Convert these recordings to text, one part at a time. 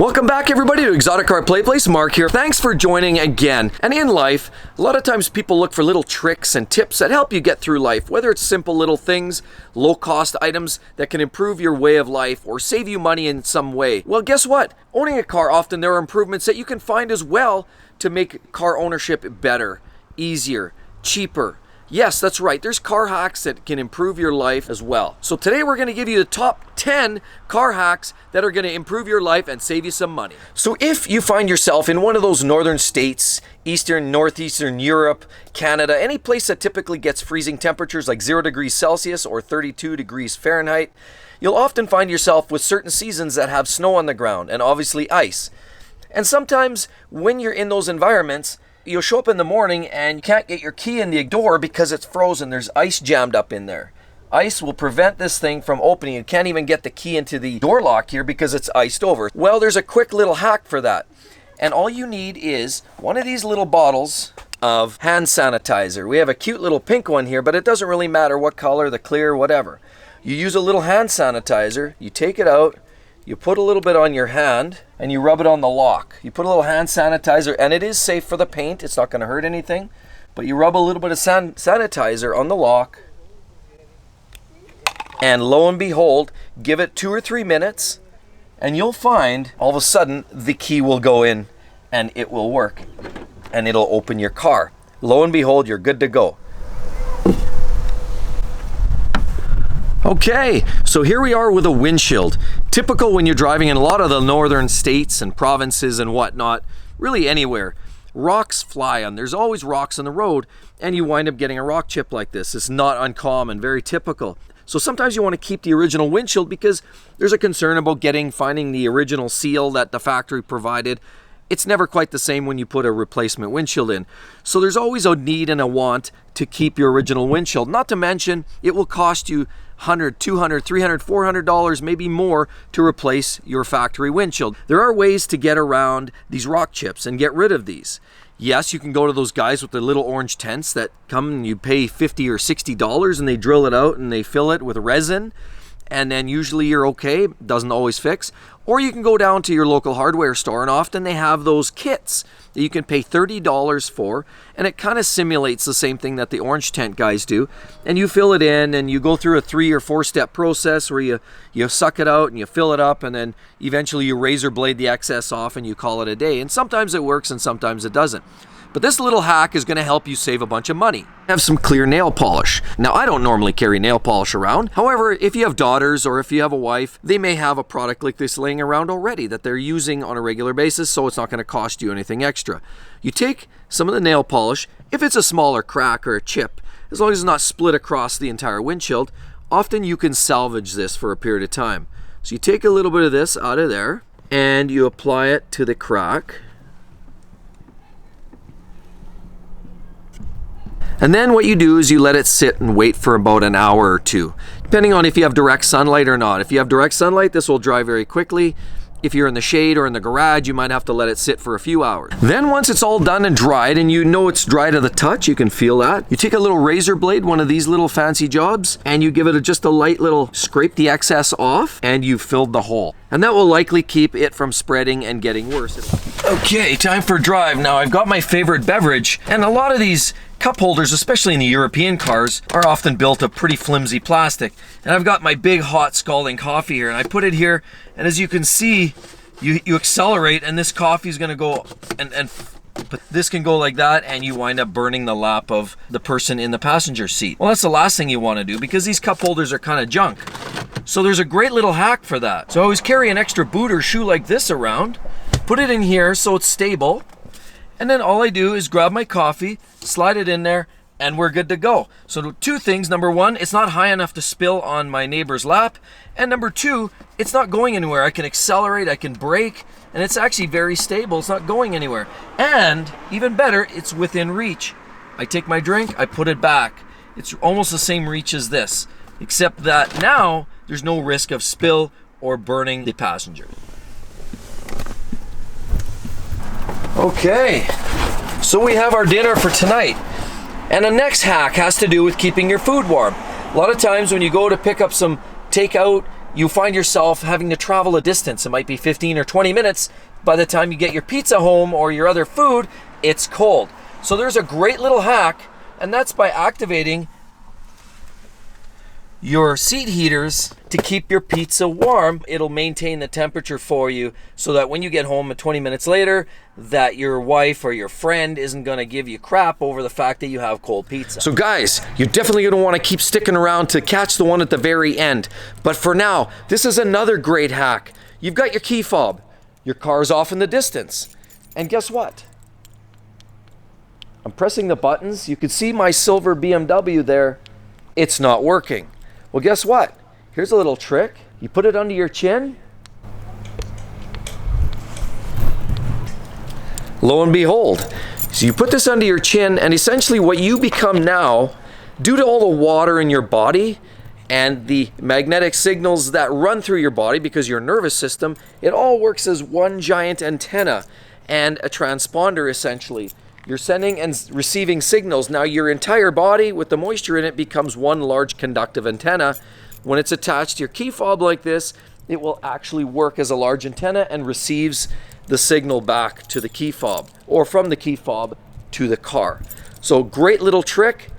Welcome back everybody to Exotic Car Play Place. Mark here. Thanks for joining again. And in life, a lot of times people look for little tricks and tips that help you get through life, whether it's simple little things, low-cost items that can improve your way of life or save you money in some way. Well, guess what? Owning a car, often there are improvements that you can find as well to make car ownership better, easier, cheaper. Yes, that's right. There's car hacks that can improve your life as well. So today we're going to give you the top 10 car hacks that are going to improve your life and save you some money. So if you find yourself in one of those northern states, Eastern, Northeastern Europe, Canada, any place that typically gets freezing temperatures like 0 degrees Celsius or 32 degrees Fahrenheit, you'll often find yourself with certain seasons that have snow on the ground and obviously ice. And sometimes when you're in those environments, you'll show up in the morning and you can't get your key in the door because it's frozen. There's ice jammed up in there. Ice will prevent this thing from opening. You can't even get the key into the door lock here because it's iced over. Well, there's a quick little hack for that. And all you need is one of these little bottles of hand sanitizer. We have a cute little pink one here, but it doesn't really matter what color, the clear, whatever. You use a little hand sanitizer, you take it out, you put a little bit on your hand and you rub it on the lock. You put a little hand sanitizer, and it is safe for the paint. It's not going to hurt anything. But you rub a little bit of sanitizer on the lock. And lo and behold, give it 2 or 3 minutes and you'll find all of a sudden the key will go in and it will work. And it'll open your car. Lo and behold, you're good to go. Okay, so here we are with a windshield. Typical when you're driving in a lot of the northern states and provinces and whatnot, really anywhere. Rocks fly on. There's always rocks on the road and you wind up getting a rock chip like this. It's not uncommon, very typical. So sometimes you want to keep the original windshield because there's a concern about finding the original seal that the factory provided. It's never quite the same when you put a replacement windshield in. So there's always a need and a want to keep your original windshield. Not to mention, it will cost you $100, $200, $300, $400, maybe more to replace your factory windshield. There are ways to get around these rock chips and get rid of these. Yes, you can go to those guys with the little orange tents that come and you pay $50 or $60 and they drill it out and they fill it with resin. And then usually you're okay, doesn't always fix. Or you can go down to your local hardware store and often they have those kits that you can pay $30 for, and it kind of simulates the same thing that the orange tent guys do. And you fill it in and you go through a 3 or 4 step process where you suck it out and you fill it up and then eventually you razor blade the excess off and you call it a day. And sometimes it works and sometimes it doesn't. But this little hack is going to help you save a bunch of money. Have some clear nail polish. Now, I don't normally carry nail polish around. However, if you have daughters or if you have a wife, they may have a product like this laying around already that they're using on a regular basis, so it's not going to cost you anything extra. You take some of the nail polish, if it's a smaller crack or a chip, as long as it's not split across the entire windshield, often you can salvage this for a period of time. So you take a little bit of this out of there and you apply it to the crack. And then what you do is you let it sit and wait for about an hour or 2, depending on if you have direct sunlight or not. If you have direct sunlight, this will dry very quickly. If you're in the shade or in the garage, you might have to let it sit for a few hours. Then once it's all done and dried, and you know it's dry to the touch, you can feel that. You take a little razor blade, one of these little fancy jobs, and you give it just a light little scrape the excess off, and you've filled the hole. And that will likely keep it from spreading and getting worse. Okay, time for drive. Now I've got my favorite beverage, and a lot of these cup holders, especially in the European cars, are often built of pretty flimsy plastic. And I've got my big hot scalding coffee here and I put it here, and as you can see, you accelerate and this coffee is gonna go but this can go like that and you wind up burning the lap of the person in the passenger seat. Well, that's the last thing you want to do because these cup holders are kind of junk. So there's a great little hack for that. So I always carry an extra boot or shoe like this around, put it in here so it's stable. And then all I do is grab my coffee, slide it in there, and we're good to go. So 2 things. Number 1, it's not high enough to spill on my neighbor's lap. And number 2, it's not going anywhere. I can accelerate, I can brake, and it's actually very stable. It's not going anywhere. And even better, it's within reach. I take my drink, I put it back. It's almost the same reach as this, except that now there's no risk of spill or burning the passenger. Okay, so we have our dinner for tonight. And the next hack has to do with keeping your food warm. A lot of times when you go to pick up some takeout you find yourself having to travel a distance. It might be 15 or 20 minutes. By the time you get your pizza home or your other food, it's cold. So there's a great little hack, and that's by activating your seat heaters to keep your pizza warm. It'll maintain the temperature for you so that when you get home 20 minutes later, that your wife or your friend isn't gonna give you crap over the fact that you have cold pizza. So guys, you're definitely gonna wanna keep sticking around to catch the one at the very end. But for now, this is another great hack. You've got your key fob, your car's off in the distance, and guess what? I'm pressing the buttons. You can see my silver BMW there. It's not working. Well, guess what? Here's a little trick. You put it under your chin. Lo and behold. So you put this under your chin, and essentially what you become now, due to all the water in your body and the magnetic signals that run through your body because your nervous system, it all works as one giant antenna and a transponder essentially. You're sending and receiving signals. Now your entire body with the moisture in it becomes one large conductive antenna. When it's attached to your key fob like this, it will actually work as a large antenna and receives the signal back to the key fob, or from the key fob to the car. So great little trick,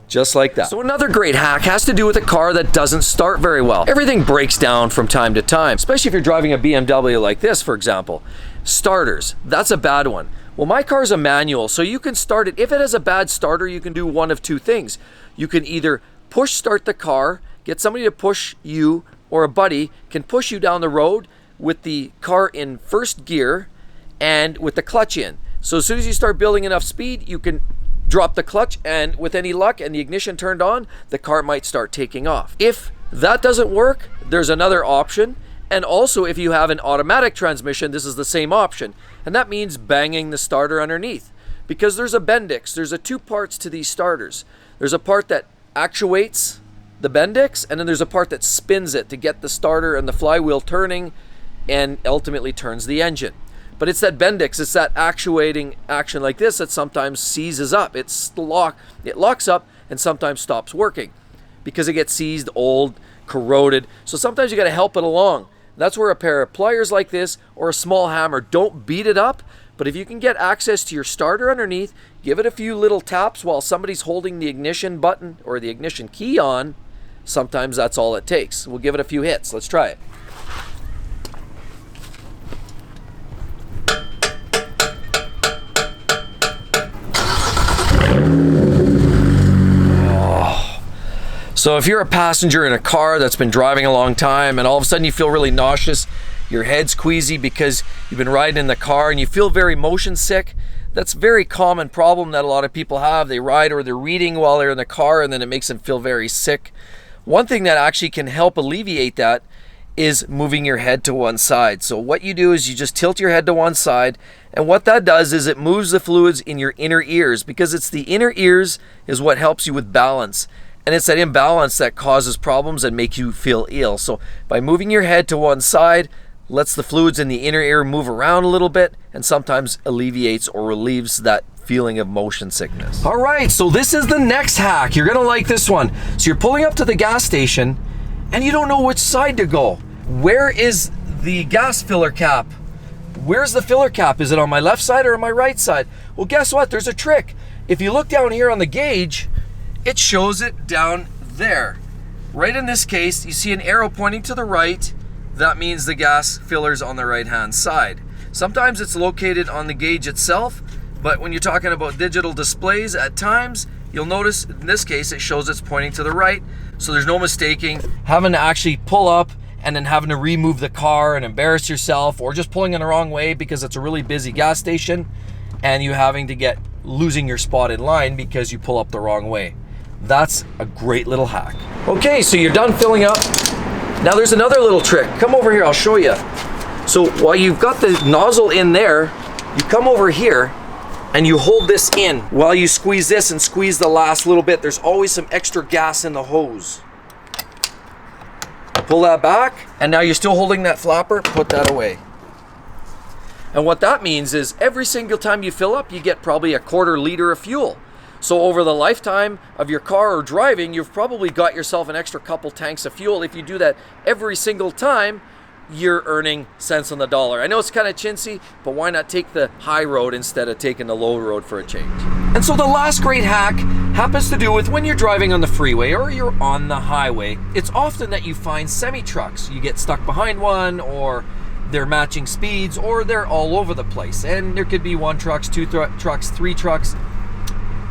just like that. So another great hack has to do with a car that doesn't start very well. Everything breaks down from time to time, especially if you're driving a BMW like this, for example. Starters, that's a bad one. Well, my car's a manual, so you can start it. If it has a bad starter, you can do one of two things. You can either push start the car, get somebody to push you, or a buddy can push you down the road with the car in first gear and with the clutch in. So as soon as you start building enough speed, you can drop the clutch, and with any luck and the ignition turned on, the car might start taking off. If that doesn't work, there's another option. And also, if you have an automatic transmission, this is the same option. And that means banging the starter underneath. Because there's a Bendix. There's two parts to these starters. There's a part that actuates the Bendix, and then there's a part that spins it to get the starter and the flywheel turning and ultimately turns the engine. But it's that Bendix, it's that actuating action like this that sometimes seizes up. It locks up and sometimes stops working because it gets seized, old, corroded. So sometimes you got to help it along. That's where a pair of pliers like this or a small hammer, don't beat it up, but if you can get access to your starter underneath, give it a few little taps while somebody's holding the ignition button or the ignition key on, sometimes that's all it takes. We'll give it a few hits. Let's try it. So if you're a passenger in a car that's been driving a long time and all of a sudden you feel really nauseous, your head's queasy because you've been riding in the car and you feel very motion sick, that's a very common problem that a lot of people have. They ride or they're reading while they're in the car and then it makes them feel very sick. One thing that actually can help alleviate that is moving your head to one side. So what you do is you just tilt your head to one side, and what that does is it moves the fluids in your inner ears, because it's the inner ears is what helps you with balance. And it's that imbalance that causes problems and make you feel ill. So by moving your head to one side, lets the fluids in the inner ear move around a little bit and sometimes alleviates or relieves that feeling of motion sickness. All right, so this is the next hack. You're gonna like this one. So you're pulling up to the gas station and you don't know which side to go. Where is the gas filler cap? Where's the filler cap? Is it on my left side or on my right side? Well, guess what? There's a trick. If you look down here on the gauge, it shows it down there. Right in this case, you see an arrow pointing to the right. That means the gas filler's on the right-hand side. Sometimes it's located on the gauge itself, but when you're talking about digital displays, at times, you'll notice in this case, it shows it's pointing to the right, so there's no mistaking having to actually pull up and then having to remove the car and embarrass yourself, or just pulling in the wrong way because it's a really busy gas station and you having to losing your spot in line because you pull up the wrong way. That's a great little hack. Okay, so you're done filling up. Now there's another little trick. Come over here, I'll show you. So while you've got the nozzle in there, you come over here and you hold this in while you squeeze this and squeeze the last little bit. There's always some extra gas in the hose. Pull that back, and now you're still holding that flapper, put that away. And what that means is every single time you fill up, you get probably a 1/4 liter of fuel. So over the lifetime of your car or driving, you've probably got yourself an extra couple tanks of fuel. If you do that every single time, you're earning cents on the dollar. I know it's kind of chintzy, but why not take the high road instead of taking the low road for a change? And so the last great hack happens to do with when you're driving on the freeway or you're on the highway. It's often that you find semi-trucks. You get stuck behind one, or they're matching speeds, or they're all over the place. And there could be one trucks, two trucks, three trucks,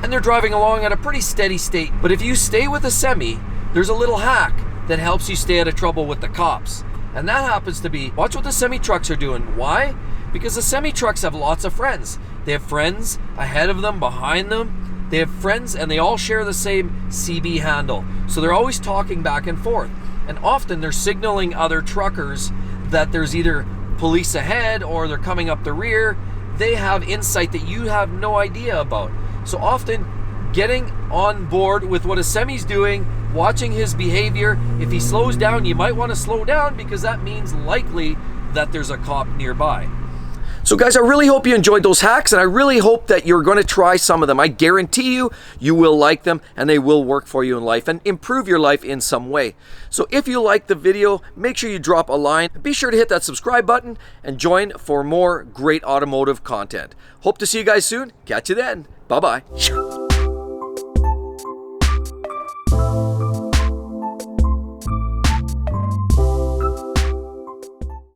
and they're driving along at a pretty steady state. But if you stay with a semi, there's a little hack that helps you stay out of trouble with the cops. And that happens to be, watch what the semi-trucks are doing. Why? Because the semi-trucks have lots of friends. They have friends ahead of them, behind them. They have friends, and they all share the same CB handle. So they're always talking back and forth. And often they're signaling other truckers that there's either police ahead or they're coming up the rear. They have insight that you have no idea about. So often, getting on board with what a semi's doing, watching his behavior. If he slows down, you might want to slow down, because that means likely that there's a cop nearby. So guys, I really hope you enjoyed those hacks, and I really hope that you're going to try some of them. I guarantee you, you will like them, and they will work for you in life and improve your life in some way. So if you like the video, make sure you drop a line. Be sure to hit that subscribe button and join for more great automotive content. Hope to see you guys soon. Catch you then. Bye-bye.